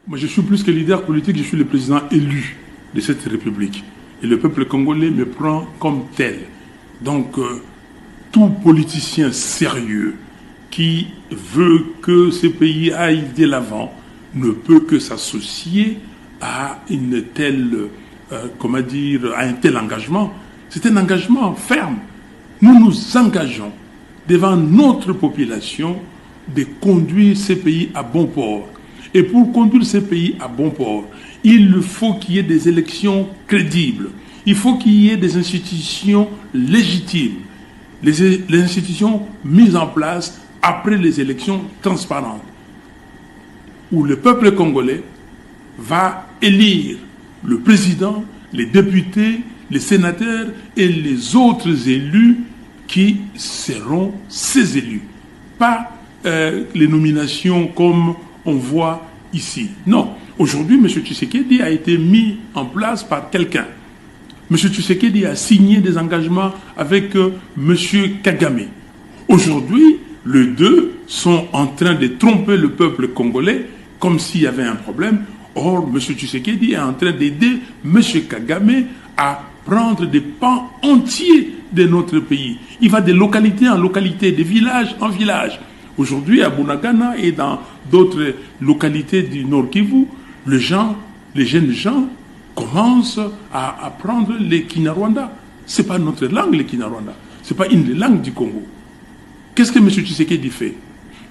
Moi, je suis plus que leader politique, je suis le président élu de cette République. Et le peuple congolais me prend comme tel. Donc, tout politicien sérieux qui veut que ce pays aille de l'avant ne peut que s'associer à une telle, à un tel engagement. C'est un engagement ferme. Nous nous engageons devant notre population de conduire ce pays à bon port. Et pour conduire ce pays à bon port, il faut qu'il y ait des élections crédibles. Il faut qu'il y ait des institutions légitimes. Les institutions mises en place après les élections transparentes. Où le peuple congolais va élire le président, les députés, les sénateurs et les autres élus qui seront ces élus. Pas les nominations comme on voit ici. Non. Aujourd'hui, M. Tshisekedi a été mis en place par quelqu'un. M. Tshisekedi a signé des engagements avec M. Kagame. Aujourd'hui, les deux sont en train de tromper le peuple congolais comme s'il y avait un problème. Or, M. Tshisekedi est en train d'aider M. Kagame à prendre des pans entiers de notre pays. Il va de localité en localité, de village en village. Aujourd'hui, à Bunagana et dans d'autres localités du Nord Kivu, les jeunes gens commencent à apprendre les Kinyarwanda. Ce n'est pas notre langue, les Kinyarwanda. Ce n'est pas une des langues du Congo. Qu'est-ce que M. Tshisekedi fait?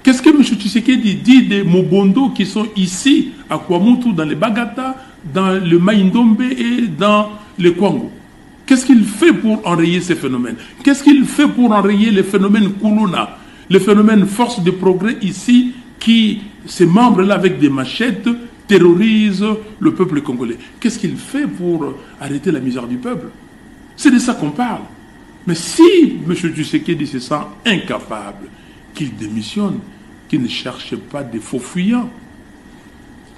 Qu'est-ce que M. Tshisekedi dit des Mobondo qui sont ici, à Kwamutu, dans les Bagata, dans le Maïndombe et dans le Kwango? Qu'est-ce qu'il fait pour enrayer ces phénomènes? Qu'est-ce qu'il fait pour enrayer les phénomènes Kuluna, le phénomène force de progrès ici, qui, ces membres-là avec des machettes, terrorisent le peuple congolais? Qu'est-ce qu'il fait pour arrêter la misère du peuple? C'est de ça qu'on parle. Mais si M. Tshisekedi se sent incapable, qu'il démissionne, qu'il ne cherche pas des faux fuyants.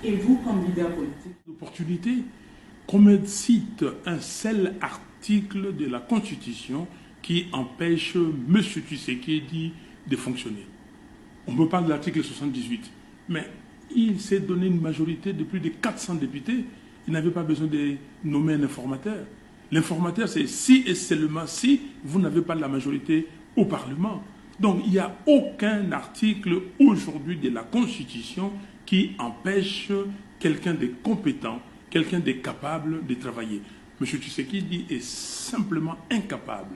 Et vous, comme leader politique? L'opportunité qu'on me cite un seul article de la Constitution qui empêche M. Tshisekedi de fonctionner. On me parle de l'article 78, mais il s'est donné une majorité de plus de 400 députés. Il n'avait pas besoin de nommer un informateur. L'informateur, c'est si et seulement si vous n'avez pas la majorité au Parlement. Donc, il n'y a aucun article aujourd'hui de la Constitution qui empêche quelqu'un de compétent, quelqu'un de capable de travailler. M. Tshisekedi est simplement incapable.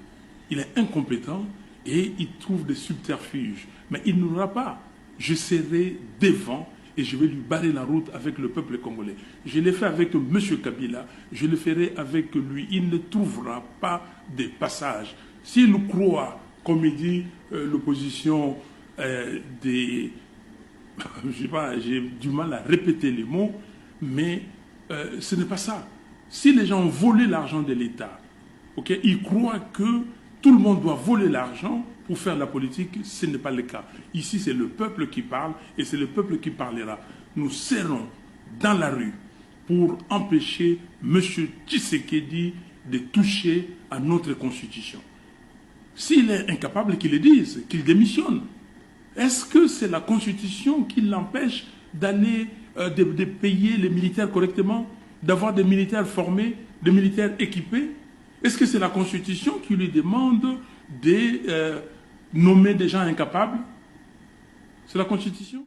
Il est incompétent et il trouve des subterfuges. Mais il n'aura pas. Je serai devant et je vais lui barrer la route avec le peuple congolais. Je l'ai fait avec M. Kabila, je le ferai avec lui. Il ne trouvera pas de passage. S'il croit, comme il dit l'opposition des... Je sais pas, j'ai du mal à répéter les mots, mais ce n'est pas ça. Si les gens ont volé l'argent de l'État, okay, ils croient que tout le monde doit voler l'argent pour faire la politique, ce n'est pas le cas. Ici, c'est le peuple qui parle et c'est le peuple qui parlera. Nous serons dans la rue pour empêcher M. Tshisekedi de toucher à notre Constitution. S'il est incapable, qu'il le dise, qu'il démissionne. Est-ce que c'est la Constitution qui l'empêche d'aller, de payer les militaires correctement, d'avoir des militaires formés, des militaires équipés? Est-ce que c'est la Constitution qui lui demande de nommer des gens incapables? C'est la Constitution?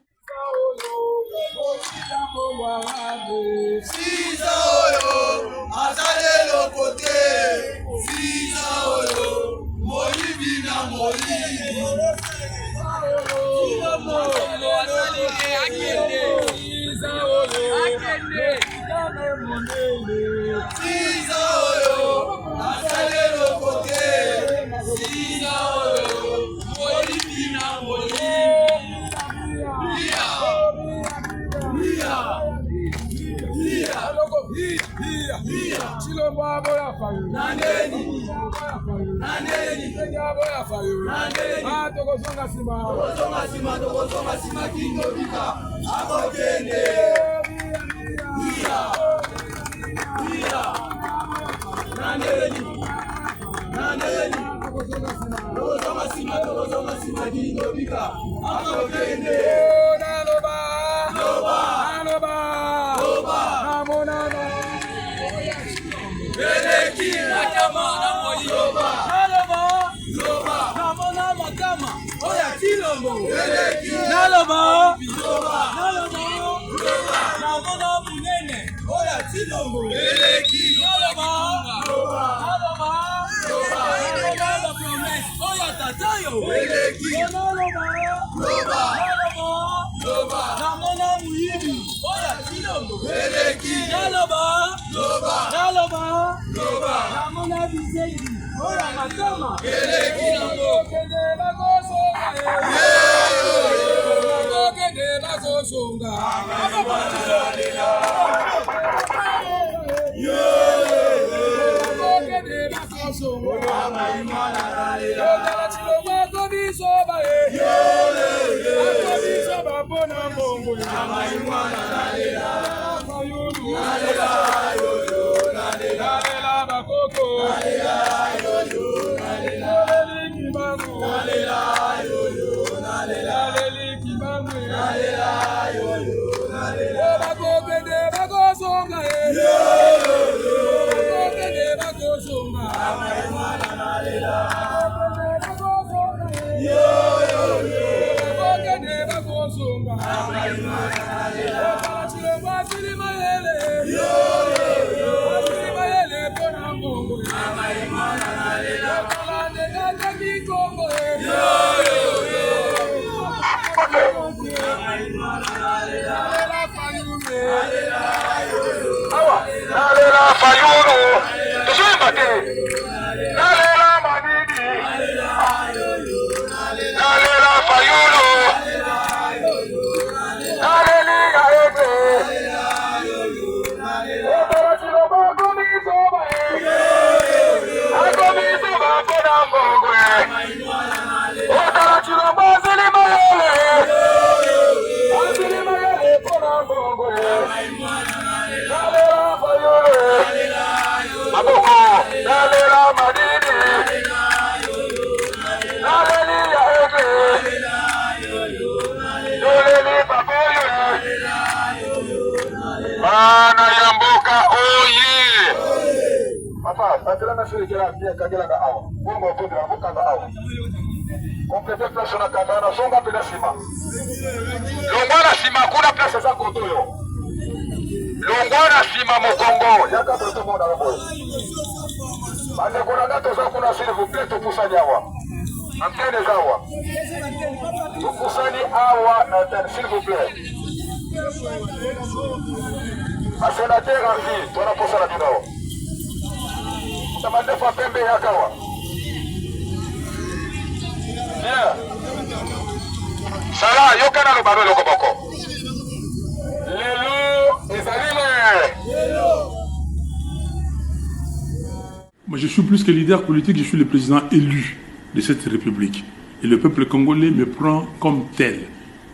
Moi, je suis plus que leader politique, je suis le président élu de cette République. Et le peuple congolais me prend comme tel.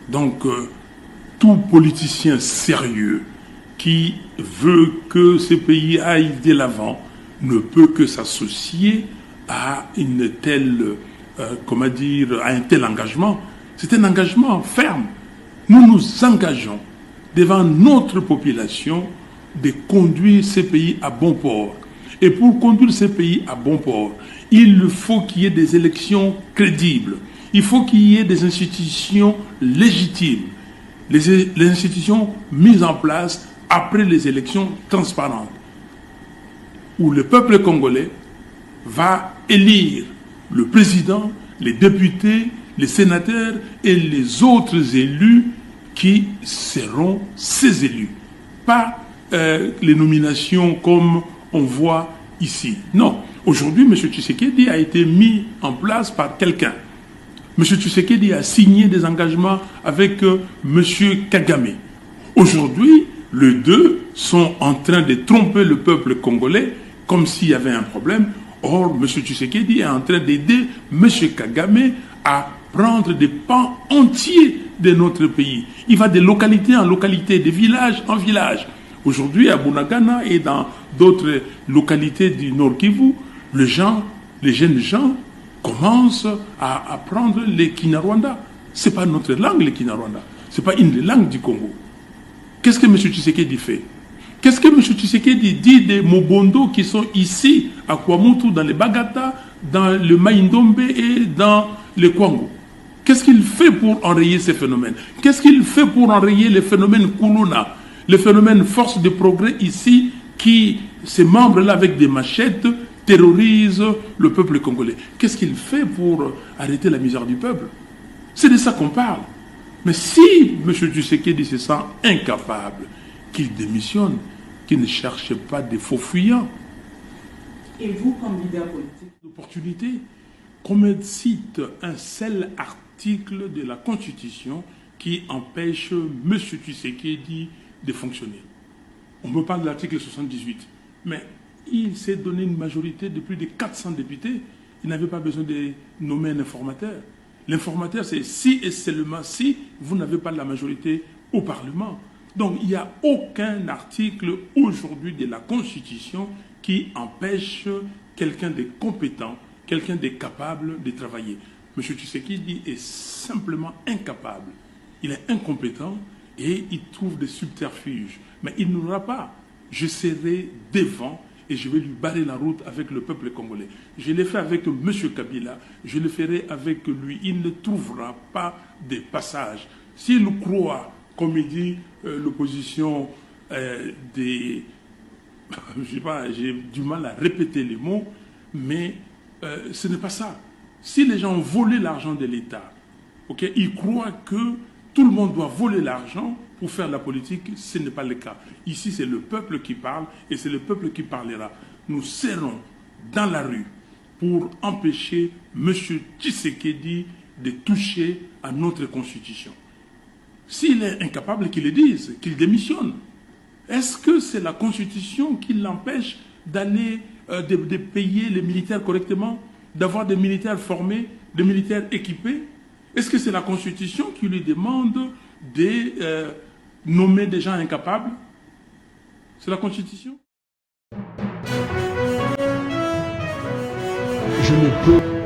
Donc, tout politicien sérieux qui veut que ce pays aille de l'avant ne peut que s'associer à une telle, à un tel engagement. C'est un engagement ferme. Nous nous engageons devant notre population de conduire ce pays à bon port. Et pour conduire ce pays à bon port, il faut qu'il y ait des élections crédibles. Il faut qu'il y ait des institutions légitimes. Les institutions mises en place après les élections transparentes, où le peuple congolais va élire le président, les députés, les sénateurs et les autres élus qui seront ces élus. Pas les nominations comme on voit ici. Non. Aujourd'hui, M. Tshisekedi a été mis en place par quelqu'un. M. Tshisekedi a signé des engagements avec M. Kagame. Aujourd'hui, les deux sont en train de tromper le peuple congolais comme s'il y avait un problème. Or, M. Tshisekedi est en train d'aider M. Kagame à prendre des pans entiers de notre pays. Il va de localité en localité, de village en village. Aujourd'hui, à Bunagana et dans d'autres localités du Nord Kivu, les jeunes gens commencent à apprendre le Kinyarwanda. Ce n'est pas notre langue, le Kinyarwanda. Ce n'est pas une langue du Congo. Qu'est-ce que M. Tshisekedi fait? Qu'est-ce que M. Tshisekedi dit des Mobondo qui sont ici, à Kwamutu, dans les Bagata, dans le Maïndombe et dans le Kwango? Qu'est-ce qu'il fait pour enrayer ces phénomènes? Qu'est-ce qu'il fait pour enrayer les phénomènes Kuluna, les phénomènes force de progrès ici, qui, ces membres-là avec des machettes, terrorisent le peuple congolais? Qu'est-ce qu'il fait pour arrêter la misère du peuple? C'est de ça qu'on parle. Mais si M. Tshisekedi se sent incapable, qu'il démissionne, qu'il ne cherche pas des faux fuyants. Et vous, comme leader politique? L'opportunité qu'on me cite un seul article de la Constitution qui empêche M. Tshisekedi de fonctionner. On me parle de l'article 78, mais il s'est donné une majorité de plus de 400 députés. Il n'avait pas besoin de nommer un informateur. L'informateur, c'est si et seulement si vous n'avez pas la majorité au Parlement. Donc, il n'y a aucun article aujourd'hui de la Constitution qui empêche quelqu'un de compétent, quelqu'un de capable de travailler. M. Tshisekedi est simplement incapable. Il est incompétent et il trouve des subterfuges. Mais il n'aura pas. Je serai devant et je vais lui barrer la route avec le peuple congolais. Je l'ai fait avec M. Kabila, je le ferai avec lui. Il ne trouvera pas de passage. S'il croit, comme il dit l'opposition des... Je sais pas, j'ai du mal à répéter les mots, mais ce n'est pas ça. Si les gens ont volé l'argent de l'État, okay, ils croient que tout le monde doit voler l'argent pour faire la politique, ce n'est pas le cas. Ici, c'est le peuple qui parle et c'est le peuple qui parlera. Nous serons dans la rue pour empêcher M. Tshisekedi de toucher à notre Constitution. S'il est incapable, qu'il le dise, qu'il démissionne. Est-ce que c'est la Constitution qui l'empêche d'aller, de payer les militaires correctement, d'avoir des militaires formés, des militaires équipés? Est-ce que c'est la Constitution qui lui demande de nommer des gens incapables? C'est la Constitution? Je ne peux